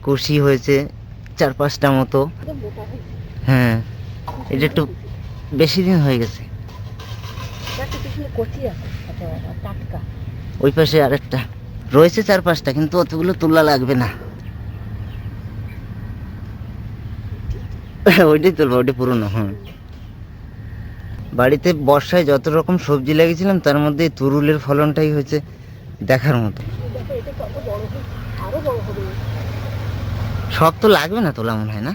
কষি হয়েছে 4-5টা মতো। হ্যাঁ, এটা একটু বেশি দিন হয়ে গেছে। ওই পাশে আরেকটা রয়েছে 4-5টা, কিন্তু অতগুলো তোলা লাগবে না। ওইটাই তুলবো, ওইটা পুরনো। হ্যাঁ, বাড়িতে বর্ষায় যত রকম সবজি লাগিয়েছিলাম তার মধ্যে তুরুলের ফলনটাই হয়েছে দেখার মতো। সব তো লাগবে না তোলা মনে হয় না।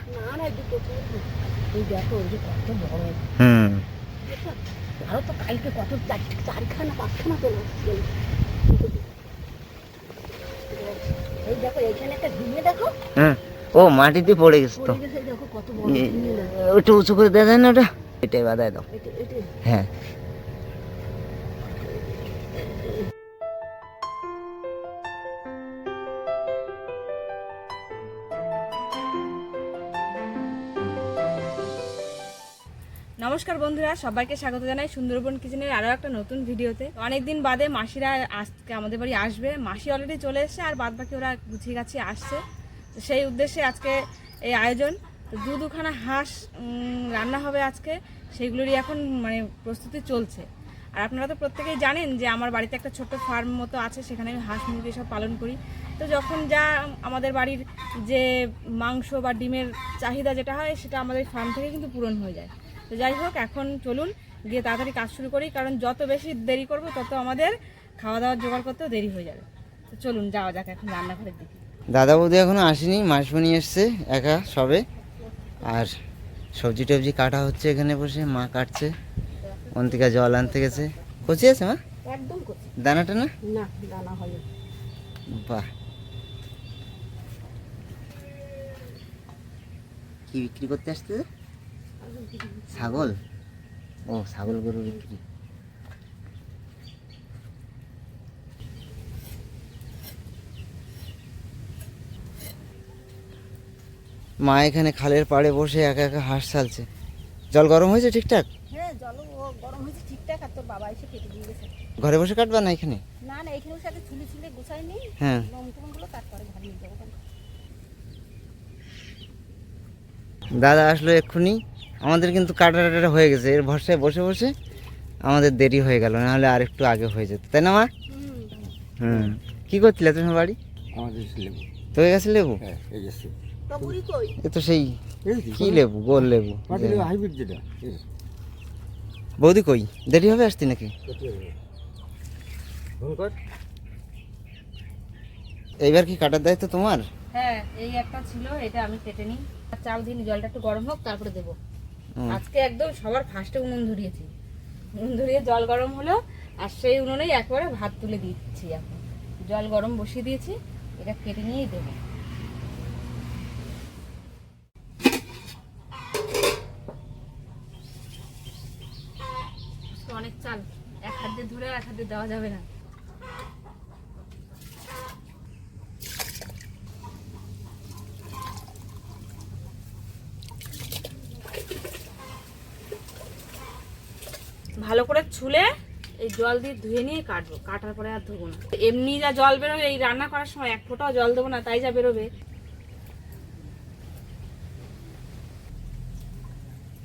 হুম, হ্যাঁ, ও মাটিতে পড়ে গেছে তো, ওটা উঁচু করে দেওয়া যায় না? ওটা এটাই বাদায় দাও। হ্যাঁ, নমস্কার বন্ধুরা, সবাইকে স্বাগত জানাই সুন্দরবন কিচেনের আরও একটা নতুন ভিডিওতে। অনেকদিন বাদে মাসিরা আজকে আমাদের বাড়ি আসবে। মাসি অলরেডি চলে এসছে, আর বাদ বাকি ওরা গুছিয়ে গাছিয়ে আসছে। তো সেই উদ্দেশ্যে আজকে এই আয়োজন। তো দুখানা হাঁস রান্না হবে আজকে, সেইগুলোরই এখন মানে প্রস্তুতি চলছে। আর আপনারা তো প্রত্যেকেই জানেন যে আমার বাড়িতে একটা ছোট্ট ফার্ম মতো আছে, সেখানে আমি হাঁস মুরগি সব পালন করি। তো যখন যা আমাদের বাড়ির যে মাংস বা ডিমের চাহিদা যেটা হয়, সেটা আমাদের ফার্ম থেকে কিন্তু পূরণ হয়ে যায়। তো যাই হোক, এখন চলুন গিয়ে তাড়াতাড়ি কাজ শুরু করি, কারণ যত বেশি দেরি করব তত আমাদের খাওয়া দাওয়ার জোগাড় করতেও দেরি হয়ে যাবে। তো চলুন যাওয়া যাক এখন রান্নাঘরের দিকে। দাদা বৌদি এখনো আসেনি, মাসবনি এসছে একা সবে। আর সবজি টবজি কাটা হচ্ছে এখানে বসে, মা কাটছে। অন্তিকা জল আনতে গেছে। কচি আছে মা? একদম কচি। দানাটা না? না, দানা হয়। বাহ, কি বিক্রি করতে আসছে? ছাগল? ও, ছাগল গরু বিক্রি। মা এখানে খালের পাড়ে বসে একা একা হাঁস ছালছে। জল গরম হয়েছে ঠিকঠাক? হ্যাঁ, জল গরম হয়েছে ঠিকঠাক। আর তোর বাবা এসে কেটে দিয়ে গেছে। ঘরে বসে কাটবা না এখানে? না না, এখানে সাথে ছুলি ছুলি গুছাই নি। হ্যাঁ, লোমটুমগুলো তারপরে ঘরে নিয়ে যাবো। দাদা আসলো এক্ষুনি। আমাদের কিন্তু কাটা টাটা হয়ে গেছে, এর ভরসায় বসে বসে আমাদের দেরি হয়ে গেল, নাহলে আর একটু আগে হয়ে যেত, তাই না মা? হুম, কি করছিলে তুমি বাড়ি? আমাদের লেবু তো হয়ে গেছে লেবু? হ্যাঁ এই গেছে এ তো সেই কি লেবু, গোল লেবু। হাইব্রিড যেটা বৌদি কই, দেরি হবে আসতে নাকি? এইবার কি কাটার দায়িত্ব তোমার? হ্যাঁ, এই একটা ছিল, এটা আমি কেটে নিই। আর চাল দিন, জলটা একটু গরম হোক তারপরে দেবো। আজকে একদম সবার ফার্স্টে উনুন ধরিয়েছি। উনুন ধরিয়ে জল গরম হলো, আর সেই উনুনেই একবারে ভাত তুলে দিচ্ছি। এখন জল গরম বসিয়ে দিয়েছি, এটা কেটে নিয়েই দেবো। অনেক চাল, এক হাত দিয়ে ধরে এক হাত দিয়ে দেওয়া যাবে না। ভালো করে ছুলে এই জল দিয়ে ধুয়ে নিয়ে কাটবো, কাটার পরে আর ধোবো না। এমনি যা জল বেরোবে এই রান্না করার সময়, এক ফোঁটাও জল দেবো না, তাই যা বেরোবে।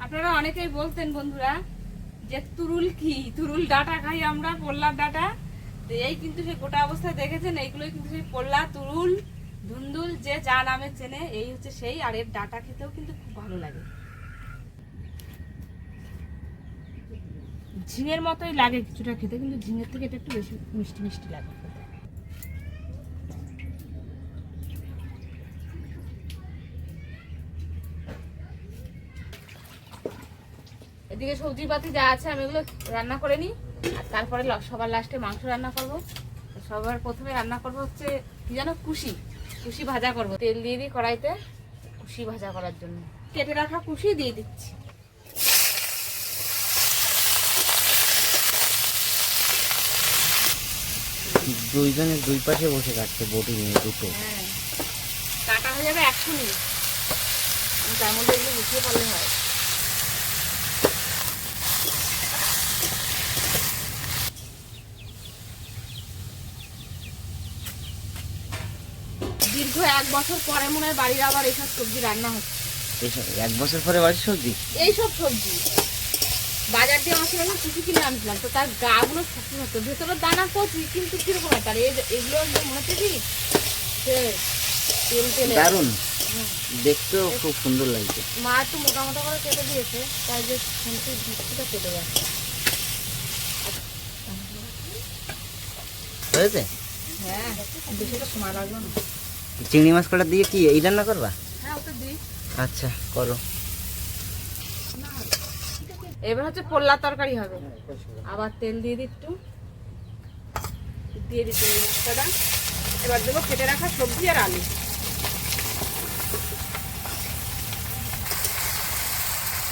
আপনারা অনেকেই বলতেন বন্ধুরা যে তুরুল কি, তুরুল ডাটা খাই আমরা, পোল্লার ডাটা। তো এই কিন্তু সেই গোটা অবস্থায় দেখেছেন, এইগুলোই কিন্তু সেই পোল্লা, তুরুল, ধুন্দুল, যে যা নামে চেনে, এই হচ্ছে সেই। আর এর ডাটা খেতেও কিন্তু খুব ভালো লাগে, ঝিঙের মতোই লাগে কিছুটা খেতে, কিন্তু ঝিঙের থেকে এটা একটু বেশি মিষ্টি মিষ্টি লাগে। এদিকে সবজিপাতি যা আছে আমি এগুলো রান্না করে নিই, আর তারপরে সবার লাস্টে মাংস রান্না করব। সবার প্রথমে রান্না করব হচ্ছে কি জানো, কুশি। কুশি ভাজা করব, তেল দিয়ে দিই কড়াইতে কুশি ভাজা করার জন্য। কেটে রাখা কুশি দিয়ে দিচ্ছি। দুইজনের দুই পাশে বসে কাটছে বটি নিয়ে দুটো। হ্যাঁ, কাটা হয়ে যাবে এখনই, তার মধ্যে এগুলো গুছিয়ে পারলে হয়। দীর্ঘ দীর্ঘ 1 বছর পরে মনে হয় বাড়ির আবার এইসব সবজি রান্না হচ্ছে। এইসব 1 বছর পরে বাড়ির সবজি? এইসব সবজি বাজার দিয়ে আমার সঙ্গে কিছু কিনে আনছিলাম, তো তার গাগুলো শক্ত হতো, ভেতরে দানা কচি, কিন্তু কিরকম হয় তার এগুলো মনে হচ্ছে কি সে তেল তেলে দারুণ, দেখতেও খুব সুন্দর লাগছে। মা একটু মোটা মোটা করে কেটে দিয়েছে, তাই যে শুনতে বৃষ্টিটা কেটে যাচ্ছে। হয়েছে? হ্যাঁ, বেশিটা সময় লাগবে না। চিংড়ি মাছ কটা দিয়ে কি এই রান্না করবা? হ্যাঁ, ওটা দিই। আচ্ছা করো। এবার হচ্ছে পোল্লার তরকারি হবে। আবার তেল দিয়ে দিই একটু, দিয়ে দিচ্ছি এই মশলাটা। এবার দেবো কেটে রাখা সবজি আর আলু।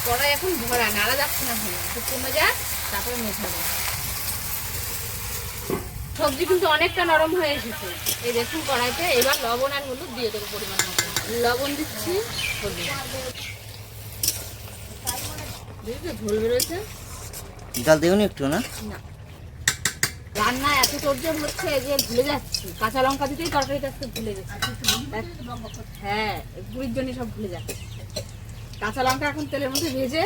কড়াই এখন ভরা, নাড়া যাচ্ছে না, হলো একটু কমে যাক, তারপরে মেঝাবো। সবজি কিন্তু অনেকটা নরম হয়ে এসেছে, এই দেখুন কড়াইতে। এবার লবণ আর হলুদ দিয়ে দেবো পরিমাণ মতো। লবণ দিচ্ছি, হলুদ। বুঝলি ঝোল বেরোচ্ছে। জল দিওনি একটু না? না, রান্না এত তোরজোর হচ্ছে যে ভুলে যাচ্ছি। কাঁচা লঙ্কা দিতেই তরকারিটা একটু ভুলে গেছি। হ্যাঁ, গুড়ির জন্য সব ভুলে যাচ্ছে। কাঁচা লঙ্কা এখন তেলের মধ্যে ভেজে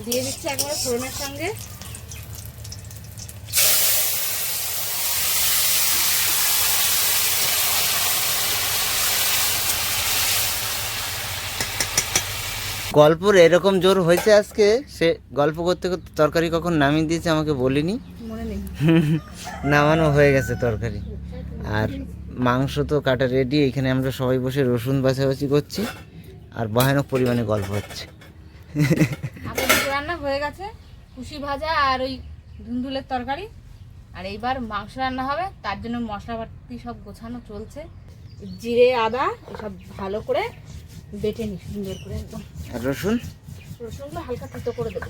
দিয়ে দিচ্ছি একবারে ফোড়নের সঙ্গে। গল্পর এরকম জোর হয়েছে আজকে, সে গল্প করতে করতে তরকারি কখন নামিয়ে দিয়েছে আমাকে বলিনি। মনে নেই। নামানো হয়ে গেছে তরকারি, আর মাংস তো কাটা রেডি। এখানে আমরা সবাই বসে রসুন বাছাবাছি করছি, আর ভয়ানক পরিমাণে গল্প হচ্ছে। আমাদের রান্না হয়ে গেছে, কুশি ভাজা আর ওই ধুন্দুলের তরকারি। আর এইবার মাংস রান্না হবে, তার জন্য মশলাপাতি সব গোছানো চলছে। জিরে আদা এসব ভালো করে বেটে নি সুন্দর করে একদম। আর রসুন রসুনগুলো হালকা থেতো করে দেবো।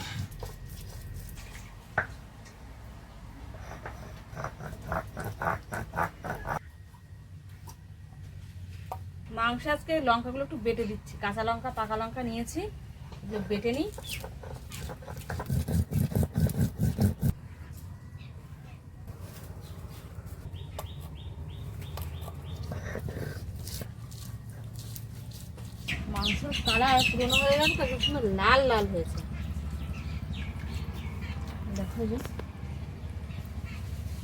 মাংস আজকে লঙ্কাগুলো একটু বেটে দিচ্ছি। কাঁচা লঙ্কা পাকা লঙ্কা নিয়েছি, এগুলো বেটে নিই। মাংসের কালার পুরোনো হয়ে গেছে, তার সুন্দর লাল লাল হয়েছে। দেখো যে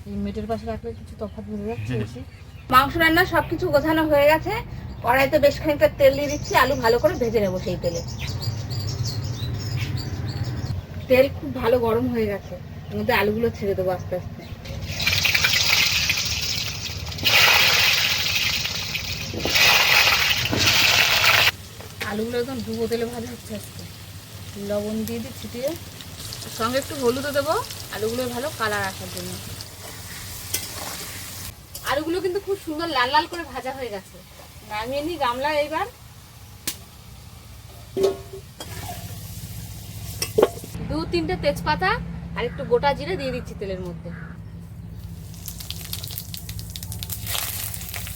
এই মেটের পাশে রাখলে কিছু তফাৎ বোঝা যাচ্ছে বেশি। মাংস রান্না সবকিছু গোছানো হয়ে গেছে। কড়াইতে বেশ খানিকটা তেল দিয়ে দিচ্ছি, আলু ভালো করে ভেজে নেবো সেই তেলে। তেল খুব ভালো গরম হয়ে গেছে, এর মধ্যে আলুগুলো ছেড়ে দেবো আস্তে আস্তে। আলুগুলো একদম ডুবো তেলে ভাজা হচ্ছে আজকে। লবণ দিয়ে দিই ছিটিয়ে, সঙ্গে একটু হলুদও দেবো আলুগুলোর ভালো কালার আসার জন্য। আলুগুলো কিন্তু খুব সুন্দর লাল লাল করে ভাজা হয়ে গেছে। নামিয়ে নিই গামলা। এইবার 2-3টে তেজপাতা আর একটু গোটা জিরে দিয়ে দিচ্ছি তেলের মধ্যে।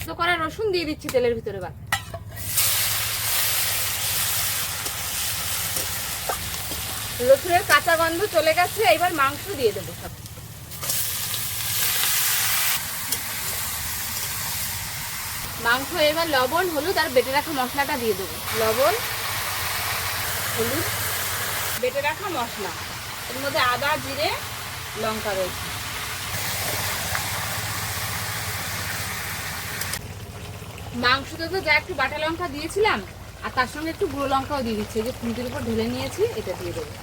তো করা রসুন দিয়ে দিচ্ছি তেলের ভিতরে। বা রসুনের কাঁচা গন্ধ চলে গেছে, এবার মাংস দিয়ে দেবো সব। মাংস এবার লবণ হলুদ আর বেটে রাখা মশলাটা দিয়ে দেবো। লবণ হলুদ বেটে রাখা মশলা, এর মধ্যে আদা জিরে লঙ্কা রয়েছে। মাংসতে তো যা একটু বাটা লঙ্কা দিয়েছিলাম, আর তার সঙ্গে একটু গুঁড়ো লঙ্কাও দিয়ে দিচ্ছি, যে খুন্তির উপর ঢেলে নিয়েছি, এটা দিয়ে দেবো।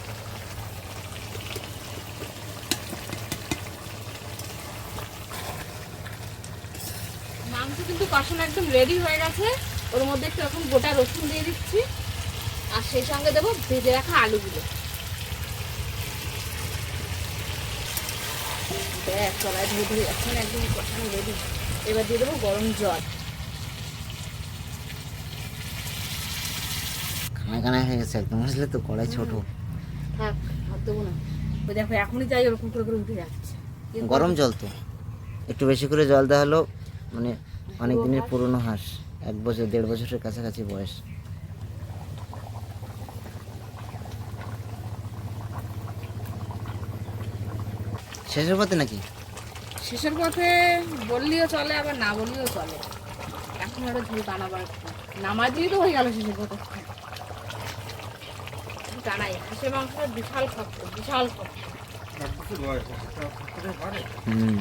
মাংস কিন্তু কষানো একদম রেডি হয়ে গেছে। ওর মধ্যে একটু এখন গোটা রসুন দিয়ে দিচ্ছি, আর সেই সঙ্গে দেবো ভেজে রাখা আলুগুলো। দেখ কড়াই ধরে ধরে এখন একদম কষানো রেডি। এবার দিয়ে দেবো গরম জল। কানায় কানায় হয়ে গেছে একদম, বুঝলে তো? কড়াই ছোট। থাক, আর দেবো না। ওই দেখো এখনই যাই ওরকম করে করে উঠে যাচ্ছে। গরম জল তো, একটু বেশি করে জল দেওয়া হলো, মানে অনেক দিনের পুরনো হাঁস, 1 বছর 1.5 বছরের কাছাকাছি বয়স। শেষের পথে নাকি? শেষের পথে বললেও চলে, আবার না বললেও চলে। এখন এখন একটা ঝোল বানাবার নামাজ দিয়ে তো হয়ে গেল শেষে কত জানাই হাঁসের মাংসটা বিশাল শক্ত বিশাল শক্ত। হুম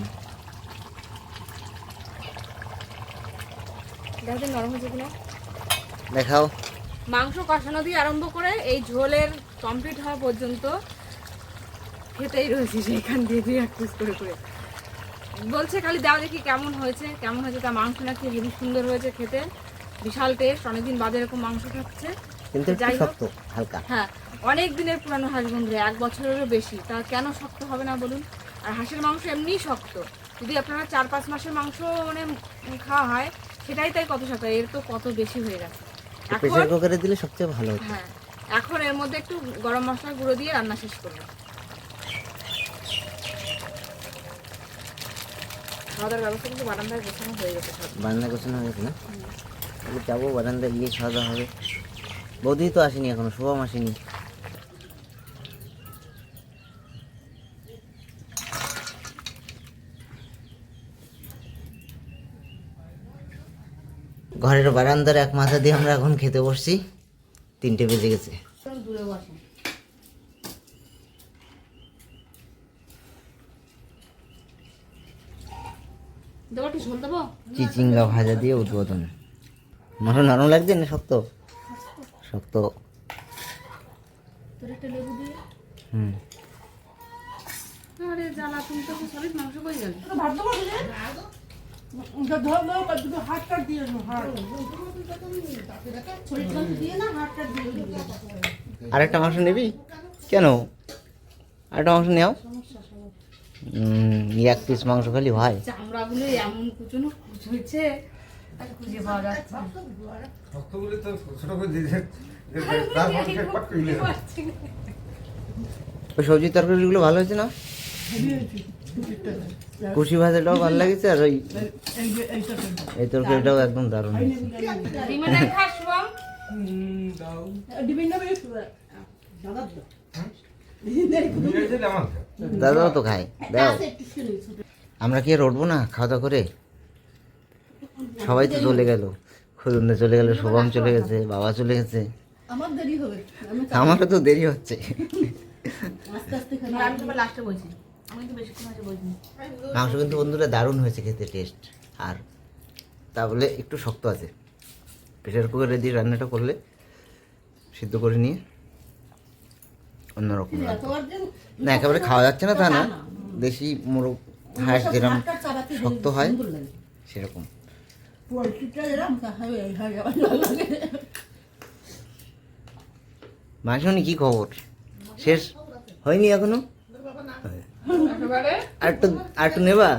দেখতে নরম হয়েছে কিনা দেখাও। মাংস কষানো দিয়ে আরম্ভ করে এই ঝোলের কমপ্লিট হওয়া পর্যন্ত খেতেই রয়েছে সেইখান দিয়ে দুই এক পিস করে করে বলছে খালি দাও দেখি কেমন হয়েছে তা মাংস নাকি হেবি সুন্দর হয়েছে খেতে বিশাল টেস্ট অনেকদিন বাদে এরকম মাংস খাচ্ছে কিন্তু একটু যাই হোক শক্ত হালকা। হ্যাঁ অনেক দিনের পুরানো হাঁস বন্ধুরা 1 বছরেরও বেশি তা কেন শক্ত হবে না বলুন। আর হাঁসের মাংস এমনিই শক্ত যদি আপনারা 4-5 মাসের মাংস মানে খাওয়া হয় সেটাই তাই কত শক্ত এর তো কত বেশি হয়ে গেছে। প্রেসার কুকারে দিলে সবচেয়ে ভালো হতো। হ্যাঁ এখন এর মধ্যে একটু গরম মশলা গুঁড়ো দিয়ে রান্না শেষ করবো। খাওয়া দাওয়ার ব্যবস্থা কিন্তু বারান্দায় গোছানো হয়ে গেছে সব। বারান্দা গোছানো হয়ে গেছে না? তাহলে যাবো বারান্দায় গিয়ে খাওয়া দাওয়া হবে। বৌদি তো আসেনি এখনো, শুভম আসেনি। ঘরের বারান্দার এক মাথা দিয়ে আমরা এখন খেতে বসছি, 3টে বেজে গেছে। দূরে বসে দেবো একটু ঝোল দেবো চিচিঙ্গা ভাজা দিয়ে উদ্বোধন। নরম নরম লাগছে না শক্ত? শক্ত। তোর একটা লেবু দিয়ে হুম আরে জ্বালা তুমি তো সলিড মাংস কই গেল আরেকটা মাংস নিবি? কেন আরেকটা মাংস নেও। 1 পিস মাংস খালি হয়। চামড়াগুলো এমন কুচনো কুচুইছে আর খুঁজে পাওয়া যাচ্ছে না। শক্তগুলি তো ছোট করে দিয়ে তারপর পাট করে দিলে ওই সবজি তরকারিগুলো ভালো হয়েছে না? কুশি ভাজাটাও ভালো লাগছে আর ওই এই তরকারিটাও একদম দারুণ হয়েছে। ডিমের খাস শুভম দাদাও তো খায়, দাও। আমরা কি আর উঠবো না খাওয়া দাওয়া করে? সবাই তো চলে গেল, খুদুনদা চলে গেল, শুভম চলে গেছে, বাবা চলে গেছে, আমারও তো দেরি হচ্ছে। আমি তো লাস্টে বলছি আমি তো বেশিক্ষণ আছে বলছি মাংস কিন্তু বন্ধুরা দারুণ হয়েছে খেতে, টেস্ট। আর তা বলে একটু শক্ত আছে। প্রেশার কুকারে দিয়ে রান্নাটা করলে সিদ্ধ করে নিয়ে অন্যরকম লাগবে। না একেবারে খাওয়া যাচ্ছে না তা না, দেশি মোরগ হাঁস যেরকম শক্ত হয় সেরকম। মাসুনি কি খবর? শেষ হয়নি এখনো? একেবারে আর একটু নেবা?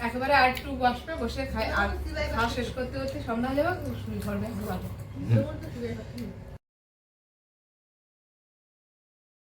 একেবারে আর একটু বসবে বসে খাই আর খাওয়া শেষ করতে করতে সন্ধ্যা হয়ে যাবে শুরু করবে